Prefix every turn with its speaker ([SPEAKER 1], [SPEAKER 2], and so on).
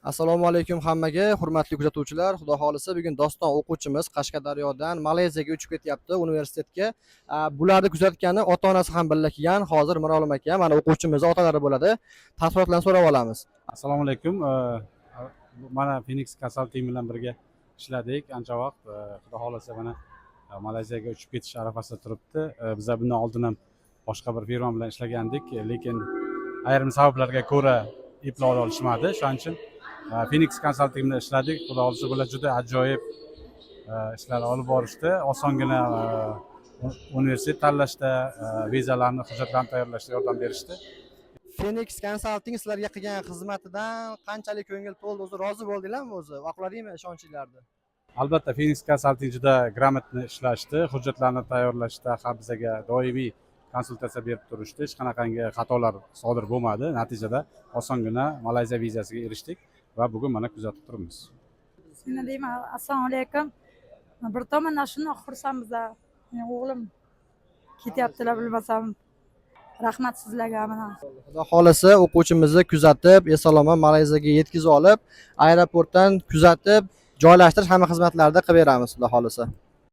[SPEAKER 1] Assalomu alaykum hammaga, hurmatli kuzatuvchilar. Xudo xolisa bugun Doston o'quvchimiz Qashqadaryodan Malayziyaga uchib ketyapti universitetga. Bularni kuzatgani ota-onasi ham birga kelgan. Hozir Mirolim aka, mana o'quvchimizning otalari bo'ladi. Taassurotlarni so'rab olamiz.
[SPEAKER 2] Assalomu alaykum. Mana Phoenix Consulting bilan birga ishladik ancha vaqt. Xudo xolasa mana Malayziyaga uchib ketish arafasida turibdi. Biz bundan oldin ham boshqa bir firma bilan ishlagandik, lekin ayrim sabablarga ko'ra eplay olishmadi. Shuning uchun Phoenix Consulting bilan ishladik. Xudo xolasa bular juda ajoyib ishlar olib borishdi. Osongina universitet tanlashda, vizalarni, hujjatlarni tayyorlashda yordam berishdi.
[SPEAKER 1] Phoenix Consulting sizlarga qilgan xizmatidan qanchalik ko'ngil to'ldi, o'zi rozi bo'ldinglarmi o'zi? Vaqtlaringmi ishonchinglarni?
[SPEAKER 2] Albatta Phoenix Consulting juda gрамотно ishlashdi, hujjatlarni tayyorlashda ham bizga doimiy konsultatsiya berib turishdi. Hech qanaqangi xatolar sodir bo'lmadi. Natijada osongina Malayziya vizasiga erishdik va bugun mana kuzatib turibmiz.
[SPEAKER 3] Nima deyman? Assalomu alaykum. Bir tomondan shundoq xursandmiz. O'g'lim ketyaptilar, bilmasam. Rahmat sizlarga mana.
[SPEAKER 1] Xudo xolisa o'quvchimizni kuzatib, eson-omon Malayziyaga yetkazib olib, aeroportdan kuzatib, joylashtirish hamma xizmatlarni qilib beramiz, xudo xolisa.